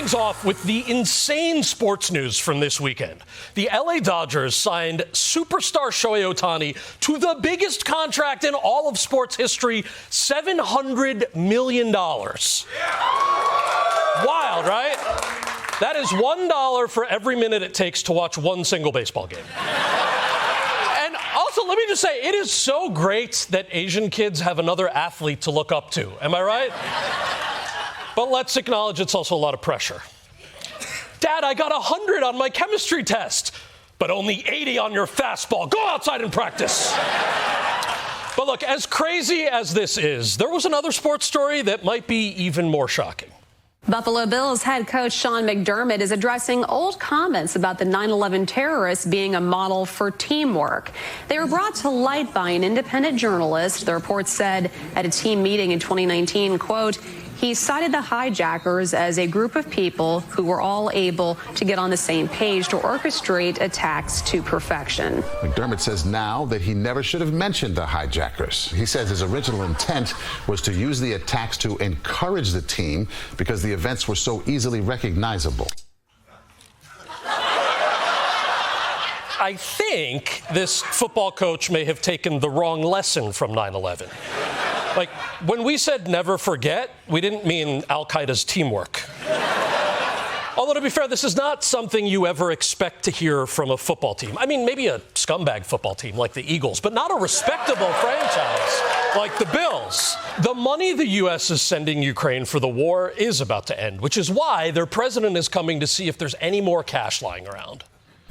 things off with the insane sports news from this weekend. The LA Dodgers signed superstar Shohei Ohtani to the biggest contract in all of sports history, $700 million. Wild, right? That is $1 for every minute it takes to watch one single baseball game. And also, let me just say, it is so great that Asian kids have another athlete to look up to. Am I right? But let's acknowledge it's also a lot of pressure. Dad, I got 100 on my chemistry test, but only 80 on your fastball. Go outside and practice. But look, as crazy as this is, there was another sports story that might be even more shocking. Buffalo Bills head coach Sean McDermott is addressing old comments about the 9/11 terrorists being a model for teamwork. They were brought to light by an independent journalist. The report said at a team meeting in 2019, quote, he cited the hijackers as a group of people who were all able to get on the same page to orchestrate attacks to perfection. McDermott says now that he never should have mentioned the hijackers. He says his original intent was to use the attacks to encourage the team because the events were so easily recognizable. I think this football coach may have taken the wrong lesson from 9/11. Like, when we said never forget, we didn't mean Al-Qaeda's teamwork. Although, to be fair, this is not something you ever expect to hear from a football team. I mean, maybe a scumbag football team like the Eagles, but not a respectable franchise like the Bills. The money the U.S. is sending Ukraine for the war is about to end, which is why their president is coming to see if there's any more cash lying around.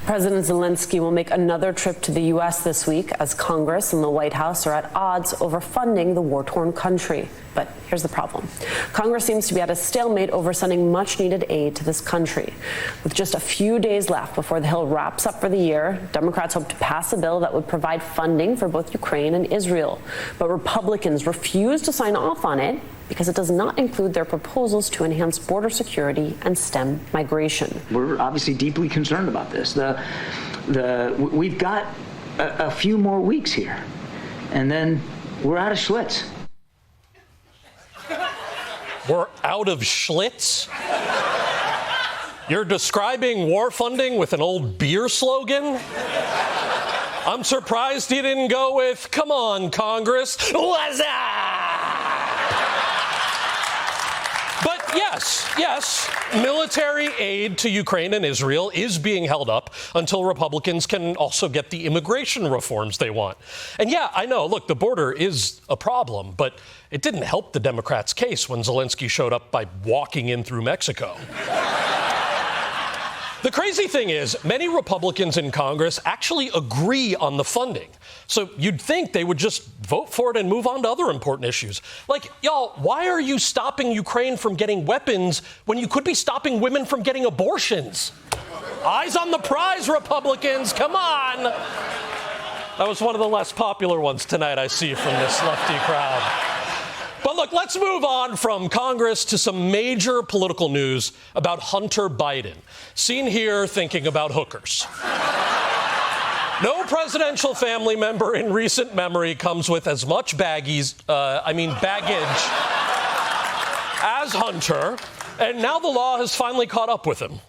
President Zelensky will make another trip to the U.S. this week as Congress and the White House are at odds over funding the war-torn country. But here's the problem. Congress seems to be at a stalemate over sending much-needed aid to this country. With just a few days left before the Hill wraps up for the year, Democrats hope to pass a bill that would provide funding for both Ukraine and Israel. But Republicans refuse to sign off on it because it does not include their proposals to enhance border security and stem migration. We're obviously deeply concerned about this. We've got a few more weeks here, and then we're out of Schlitz. We're out of Schlitz? You're describing war funding with an old beer slogan? I'm surprised you didn't go with, come on, Congress. What's up? But yes, military aid to Ukraine and Israel is being held up until Republicans can also get the immigration reforms they want. And yeah, I know, look, the border is a problem, but it didn't help the Democrats' case when Zelensky showed up by walking in through Mexico. The crazy thing is, many Republicans in Congress actually agree on the funding. So you'd think they would just vote for it and move on to other important issues. Like, y'all, why are you stopping Ukraine from getting weapons when you could be stopping women from getting abortions? Eyes on the prize, Republicans, come on. That was one of the less popular ones tonight, I see, from this lefty crowd. But look, let's move on from Congress to some major political news about Hunter Biden, seen here thinking about hookers. No presidential family member in recent memory comes with as much baggage as Hunter, and now the law has finally caught up with him.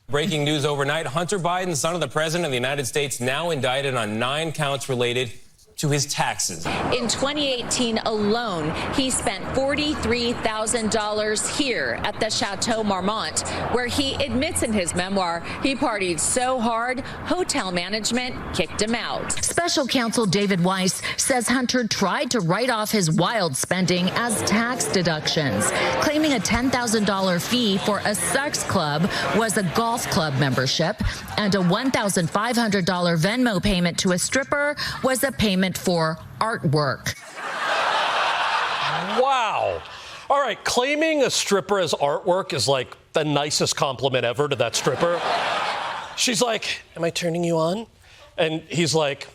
Breaking news overnight, Hunter Biden, son of the president of the United States, now indicted on 9 counts related to his taxes. In 2018 alone, he spent $43,000 here at the Chateau Marmont, where he admits in his memoir he partied so hard, hotel management kicked him out. Special counsel David Weiss says Hunter tried to write off his wild spending as tax deductions, claiming a $10,000 fee for a sex club was a golf club membership, and a $1,500 Venmo payment to a stripper was a payment for artwork. Wow. All right, claiming a stripper as artwork is like the nicest compliment ever to that stripper. She's like, am I turning you on? And he's like,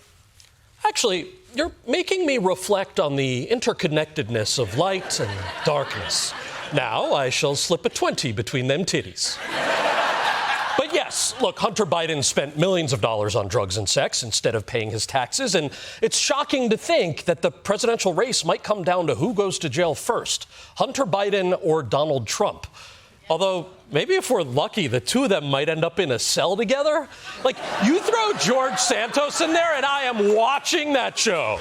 actually, you're making me reflect on the interconnectedness of light and darkness. Now I shall slip a 20 between them titties. But yes, look, Hunter Biden spent millions of dollars on drugs and sex instead of paying his taxes, and it's shocking to think that the presidential race might come down to who goes to jail first, Hunter Biden or Donald Trump. Although, maybe if we're lucky, the two of them might end up in a cell together. Like, you throw George Santos in there, and I am watching that show.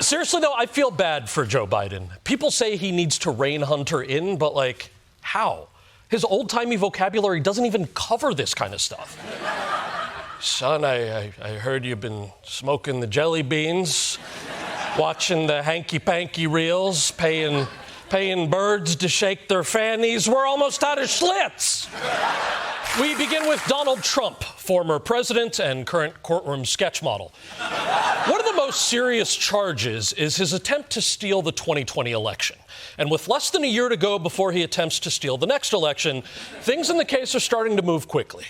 Seriously, though, I feel bad for Joe Biden. People say he needs to rein Hunter in, but, like, how? His old-timey vocabulary doesn't even cover this kind of stuff. Son, I heard you've been smoking the jelly beans, watching the hanky-panky reels, paying birds to shake their fannies. We're almost out of Schlitz. We begin with Donald Trump, former president and current courtroom sketch model. One of the most serious charges is his attempt to steal the 2020 election. And with less than a year to go before he attempts to steal the next election, things in the case are starting to move quickly.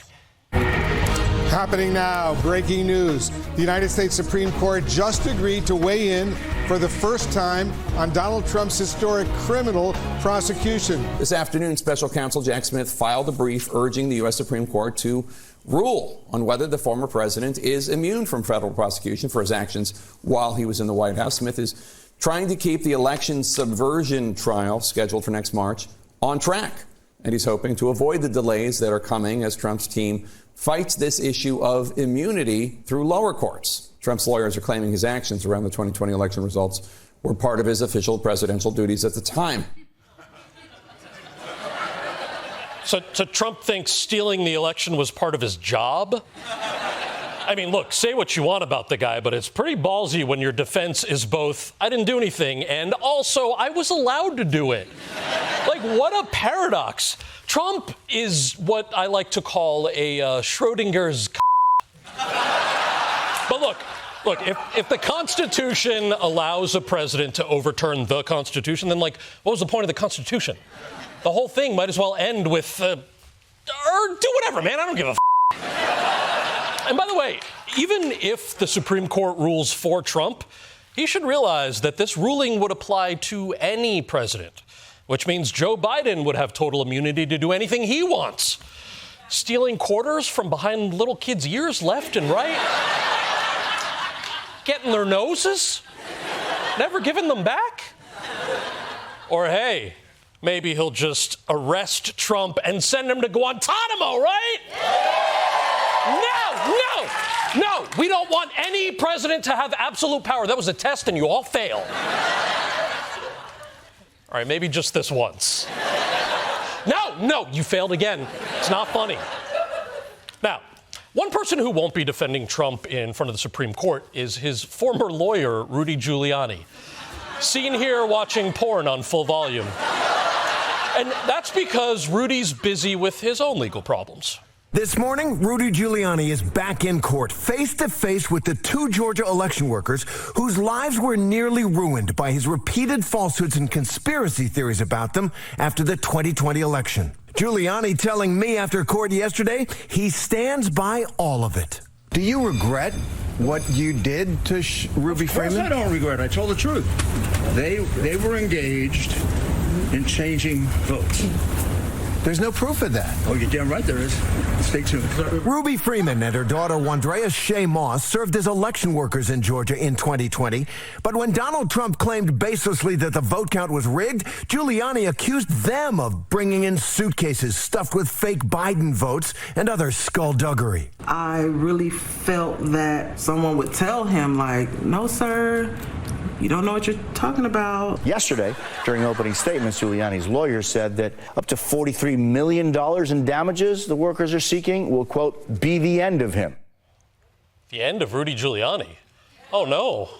Happening now, breaking news. The United States Supreme Court just agreed to weigh in for the first time on Donald Trump's historic criminal prosecution. This afternoon, special counsel Jack Smith filed a brief urging the U.S. Supreme Court to rule on whether the former president is immune from federal prosecution for his actions while he was in the White House. Smith is trying to keep the election subversion trial scheduled for next March on track, and he's hoping to avoid the delays that are coming as Trump's team fights this issue of immunity through lower courts. Trump's lawyers are claiming his actions around the 2020 election results were part of his official presidential duties at the time. So Trump thinks stealing the election was part of his job? I mean, look, say what you want about the guy, but it's pretty ballsy when your defense is both, I didn't do anything, and also, I was allowed to do it. Like, what a paradox. Trump is what I like to call a Schrodinger's But look, if the Constitution allows a president to overturn the Constitution, then, like, what was the point of the Constitution? The whole thing might as well end with, or do whatever, man, I don't give a And by the way, even if the Supreme Court rules for Trump, he should realize that this ruling would apply to any president, which means Joe Biden would have total immunity to do anything he wants. Stealing quarters from behind little kids' ears left and right. Getting their noses. Never giving them back. Or hey, maybe he'll just arrest Trump and send him to Guantanamo, right? No, we don't want any president to have absolute power. That was a test and you all failed. All right, maybe just this once. No, you failed again. It's not funny. Now, one person who won't be defending Trump in front of the Supreme Court is his former lawyer, Rudy Giuliani. Seen here watching porn on full volume. And that's because Rudy's busy with his own legal problems. This morning, Rudy Giuliani is back in court, face-to-face with the two Georgia election workers whose lives were nearly ruined by his repeated falsehoods and conspiracy theories about them after the 2020 election. Giuliani telling me after court yesterday he stands by all of it. Do you regret what you did to Ruby Freeman? Of course I don't regret. I told the truth. They were engaged in changing votes. There's no proof of that. Oh, you're damn right there is. Stay tuned. Ruby Freeman and her daughter, Wandrea Shea Moss, served as election workers in Georgia in 2020. But when Donald Trump claimed baselessly that the vote count was rigged, Giuliani accused them of bringing in suitcases stuffed with fake Biden votes and other skullduggery. I really felt that someone would tell him, like, no, sir, you don't know what you're talking about. Yesterday, during opening statements, Giuliani's lawyer said that up to $43 million in damages the workers are seeking will, quote, be the end of him. The end of Rudy Giuliani? Oh, no.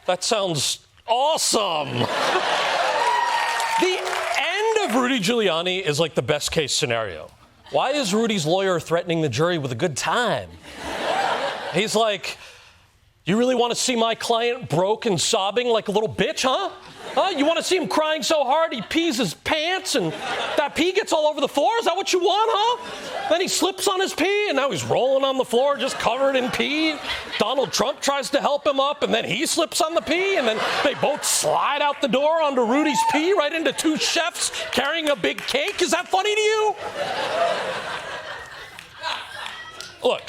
That sounds awesome. The end of Rudy Giuliani is like the best case scenario. Why is Rudy's lawyer threatening the jury with a good time? He's like, you really want to see my client broke and sobbing like a little bitch, huh? You want to see him crying so hard he pees his pants and that pee gets all over the floor? Is that what you want, huh? Then he slips on his pee and now he's rolling on the floor just covered in pee. Donald Trump tries to help him up and then he slips on the pee and then they both slide out the door onto Rudy's pee right into two chefs carrying a big cake. Is that funny to you? Look.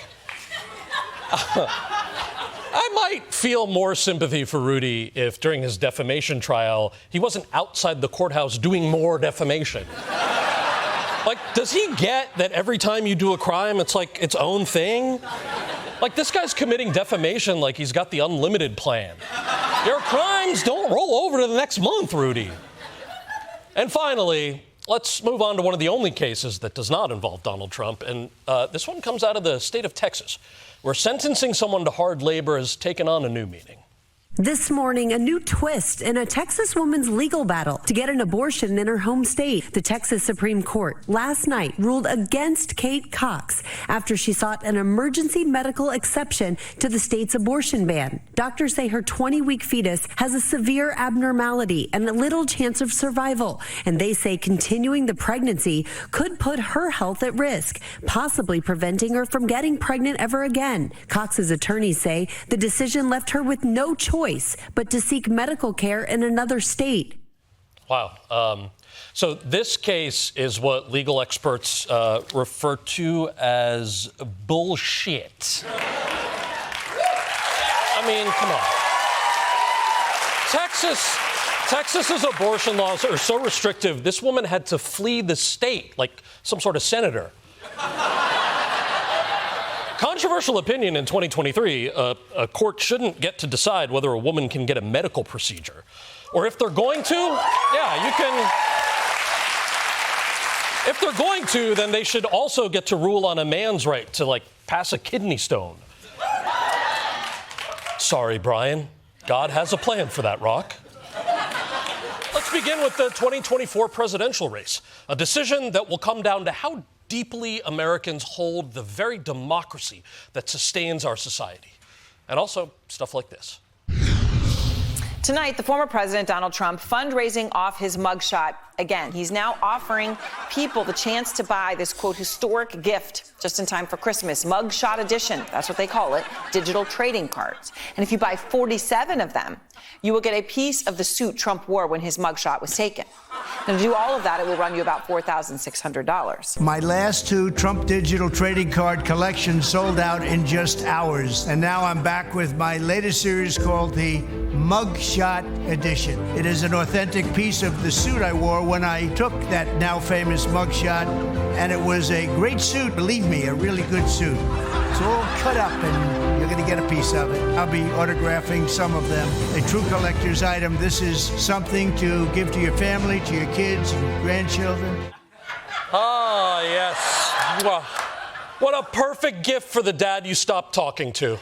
I might feel more sympathy for Rudy if during his defamation trial he wasn't outside the courthouse doing more defamation. Like, does he get that every time you do a crime, it's like its own thing? Like, this guy's committing defamation like he's got the unlimited plan. Your crimes don't roll over to the next month, Rudy. And finally, let's move on to one of the only cases that does not involve Donald Trump. And this one comes out of the state of Texas, where sentencing someone to hard labor has taken on a new meaning. This morning, a new twist in a Texas woman's legal battle to get an abortion in her home state. The Texas Supreme Court last night ruled against Kate Cox after she sought an emergency medical exception to the state's abortion ban. Doctors say her 20-week fetus has a severe abnormality and little chance of survival, and they say continuing the pregnancy could put her health at risk, possibly preventing her from getting pregnant ever again. Cox's attorneys say the decision left her with no choice but to seek medical care in another state. Wow. So this case is what legal experts refer to as bullshit. I mean, come on. Texas's abortion laws are so restrictive, this woman had to flee the state like some sort of senator. Controversial opinion in 2023, a court shouldn't get to decide whether a woman can get a medical procedure. Or if they're going to, yeah, you can. If they're going to, then they should also get to rule on a man's right to, like, pass a kidney stone. Sorry, Brian. God has a plan for that rock. Let's begin with the 2024 presidential race, a decision that will come down to how deeply Americans hold the very democracy that sustains our society. And also stuff like this. Tonight, the former president, Donald Trump, fundraising off his mugshot again. He's now offering people the chance to buy this, quote, historic gift just in time for Christmas. Mugshot edition, that's what they call it, digital trading cards. And if you buy 47 of them, you will get a piece of the suit Trump wore when his mugshot was taken. And to do all of that, it will run you about $4,600. My last two Trump digital trading card collections sold out in just hours. And now I'm back with my latest series called the Mugshot Edition. It is an authentic piece of the suit I wore when I took that now famous mugshot. And it was a great suit, believe me, a really good suit. It's all cut up and you're going to get a piece of it. I'll be autographing some of them. A true collector's item. This is something to give to your family, to your kids and grandchildren. Ah, yes. Well, what a perfect gift for the dad you stopped talking to.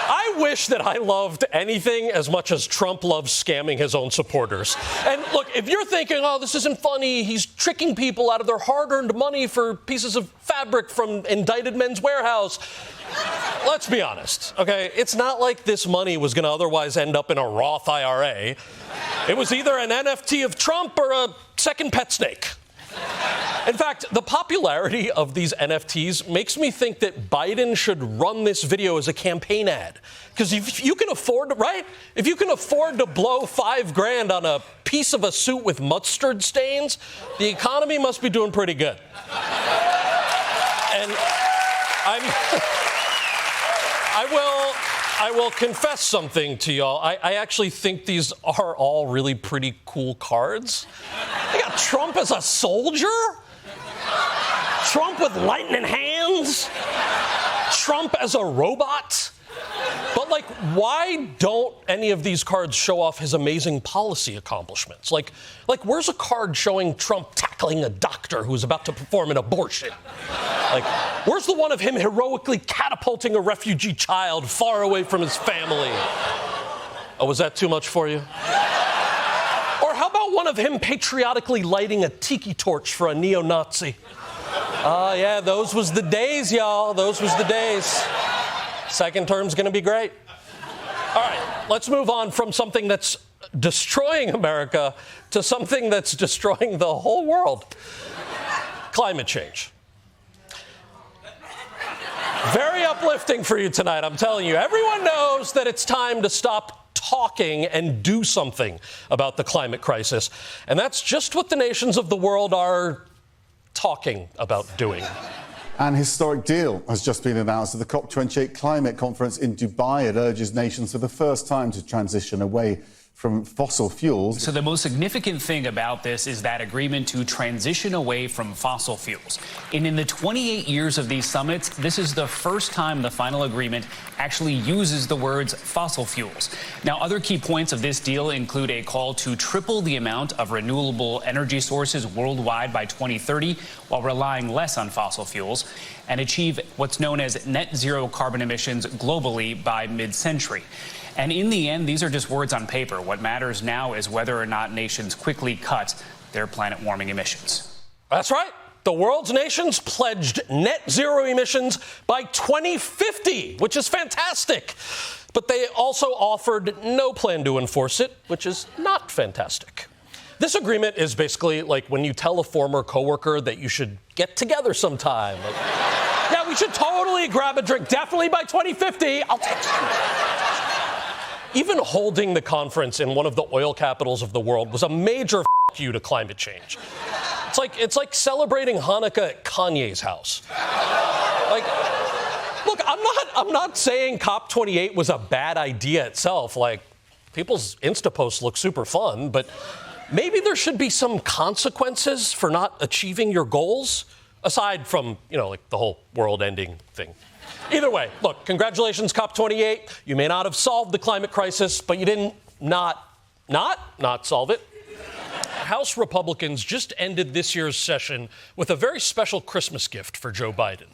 I wish that I loved anything as much as Trump loves scamming his own supporters. And look, if you're thinking, oh, this isn't funny, he's tricking people out of their hard-earned money for pieces of fabric from indicted Men's Warehouse, let's be honest, okay? It's not like this money was going to otherwise end up in a Roth IRA. It was either an NFT of Trump or a second pet snake. In fact, the popularity of these NFTs makes me think that Biden should run this video as a campaign ad. Because if you can afford, right? If you can afford to blow $5,000 on a piece of a suit with mustard stains, the economy must be doing pretty good. And I will confess something to y'all. I actually think these are all really pretty cool cards. They got Trump as a soldier, Trump with lightning hands, Trump as a robot. But, like, why don't any of these cards show off his amazing policy accomplishments? Like, where's a card showing Trump tackling a doctor who's about to perform an abortion? Like, where's the one of him heroically catapulting a refugee child far away from his family? Oh, was that too much for you? Or how about one of him patriotically lighting a tiki torch for a neo-Nazi? Oh, yeah, those was the days, y'all. Those was the days. Second term's going to be great. All right, let's move on from something that's destroying America to something that's destroying the whole world. Climate change. Very uplifting for you tonight, I'm telling you. Everyone knows that it's time to stop talking and do something about the climate crisis. And that's just what the nations of the world are talking about doing. An historic deal has just been announced at the COP28 climate conference in Dubai. It urges nations for the first time to transition away from fossil fuels. So the most significant thing about this is that agreement to transition away from fossil fuels. And in the 28 years of these summits, this is the first time the final agreement actually uses the words fossil fuels. Now, other key points of this deal include a call to triple the amount of renewable energy sources worldwide by 2030 while relying less on fossil fuels, and achieve what's known as net zero carbon emissions globally by mid-century. And in the end, these are just words on paper. What matters now is whether or not nations quickly cut their planet warming emissions. That's right. The world's nations pledged net zero emissions by 2050, which is fantastic. But they also offered no plan to enforce it, which is not fantastic. This agreement is basically like when you tell a former coworker that you should get together sometime. Like, yeah, we should totally grab a drink, definitely by 2050. I'll take you. Even holding the conference in one of the oil capitals of the world was a major f*** you to climate change. It's like celebrating Hanukkah at Kanye's house. Like, look, I'm not saying COP28 was a bad idea itself. Like, people's Insta posts look super fun, but maybe there should be some consequences for not achieving your goals, aside from, like the whole world ending thing. Either way, look, congratulations, COP28. You may not have solved the climate crisis, but you didn't not solve it. House Republicans just ended this year's session with a very special Christmas gift for Joe Biden.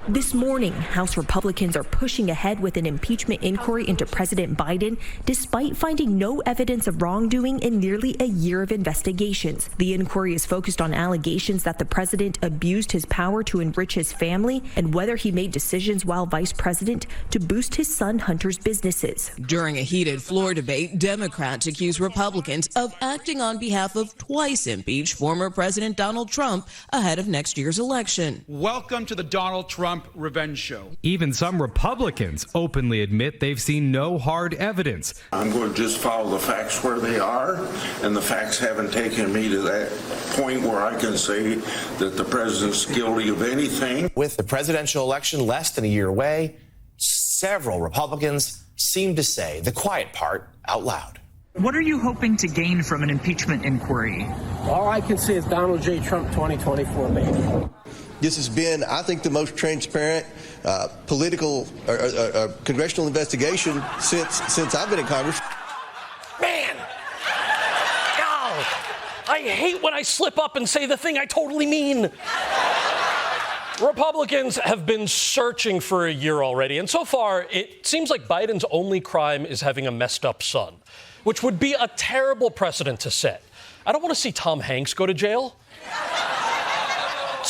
This morning, House Republicans are pushing ahead with an impeachment inquiry into President Biden, despite finding no evidence of wrongdoing in nearly a year of investigations. The inquiry is focused on allegations that the president abused his power to enrich his family and whether he made decisions while vice president to boost his son Hunter's businesses. During a heated floor debate, Democrats accuse Republicans of acting on behalf of twice impeached former President Donald Trump ahead of next year's election. Welcome to the Donald Trump revenge show. Even some Republicans openly admit they've seen no hard evidence. I'm going to just follow the facts where they are, and the facts haven't taken me to that point where I can say that the president's guilty of anything. With the presidential election less than a year away, several Republicans seem to say the quiet part out loud. What are you hoping to gain from an impeachment inquiry? All I can say is Donald J. Trump 2024, baby. This has been, I think, the most transparent political congressional investigation since I've been in Congress. Man! I hate when I slip up and say the thing I totally mean. Republicans have been searching for a year already, and so far, it seems like Biden's only crime is having a messed up son, which would be a terrible precedent to set. I don't want to see Tom Hanks go to jail.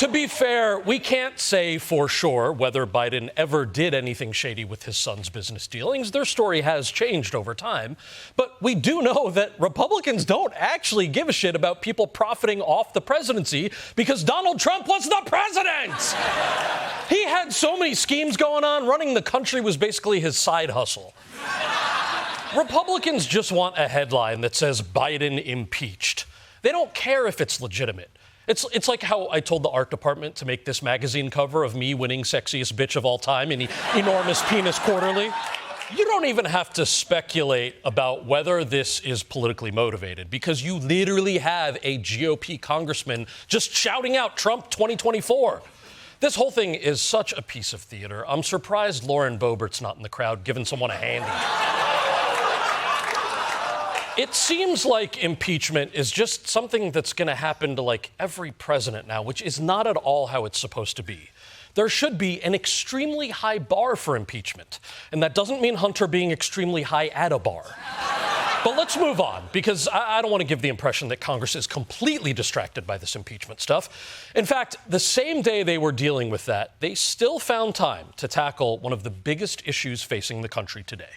To be fair, we can't say for sure whether Biden ever did anything shady with his son's business dealings. Their story has changed over time. But we do know that Republicans don't actually give a shit about people profiting off the presidency because Donald Trump was the president. He had so many schemes going on. Running the country was basically his side hustle. Republicans just want a headline that says Biden impeached. They don't care if it's legitimate. It's like how I told the art department to make this magazine cover of me winning sexiest bitch of all time in the Enormous Penis Quarterly. You don't even have to speculate about whether this is politically motivated because you literally have a GOP congressman just shouting out Trump 2024. This whole thing is such a piece of theater. I'm surprised Lauren Boebert's not in the crowd giving someone a handy. It seems like impeachment is just something that's going to happen to like every president now, which is not at all how it's supposed to be. There should be an extremely high bar for impeachment, and that doesn't mean Hunter being extremely high at a bar. But let's move on, because I don't want to give the impression that Congress is completely distracted by this impeachment stuff. In fact, the same day they were dealing with that, they still found time to tackle one of the biggest issues facing the country today.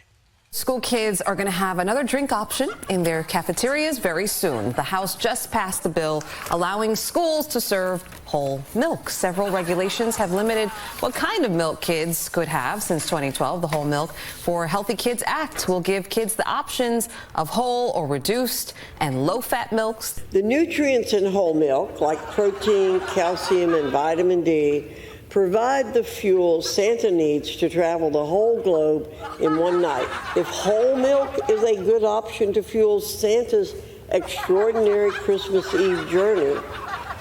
School kids are going to have another drink option in their cafeterias very soon. The House just passed the bill allowing schools to serve whole milk. Several regulations have limited what kind of milk kids could have since 2012. The Whole Milk for Healthy Kids Act will give kids the options of whole or reduced and low-fat milks. The nutrients in whole milk, like protein, calcium, and vitamin D, provide the fuel Santa needs to travel the whole globe in one night. If whole milk is a good option to fuel Santa's extraordinary Christmas Eve journey,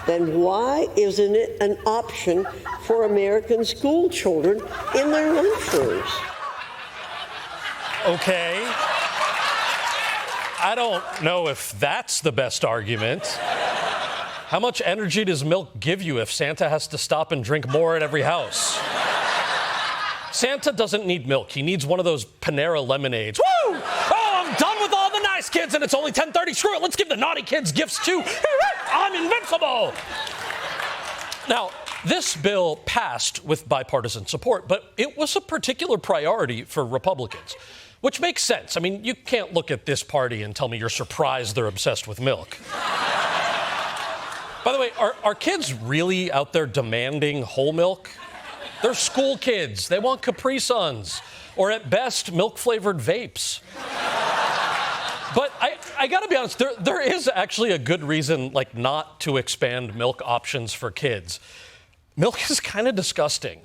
then why isn't it an option for American school children in their lunchrooms? Okay. I don't know if that's the best argument. How much energy does milk give you if Santa has to stop and drink more at every house? Santa doesn't need milk. He needs one of those Panera lemonades. Woo! Oh, I'm done with all the nice kids and it's only 10:30. Screw it, let's give the naughty kids gifts too. I'm invincible. Now, this bill passed with bipartisan support, but it was a particular priority for Republicans, which makes sense. I mean, you can't look at this party and tell me you're surprised they're obsessed with milk. By the way, are kids really out there demanding whole milk? They're school kids. They want Capri Suns, or at best, milk-flavored vapes. But I gotta be honest, there is actually a good reason, like, not to expand milk options for kids. Milk is kind of disgusting.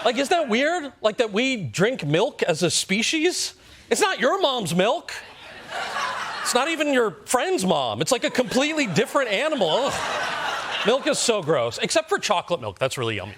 Like, isn't that weird? Like, that we drink milk as a species? It's not your mom's milk. It's not even your friend's mom. It's like a completely different animal. Ugh. Milk is so gross, except for chocolate milk. That's really yummy.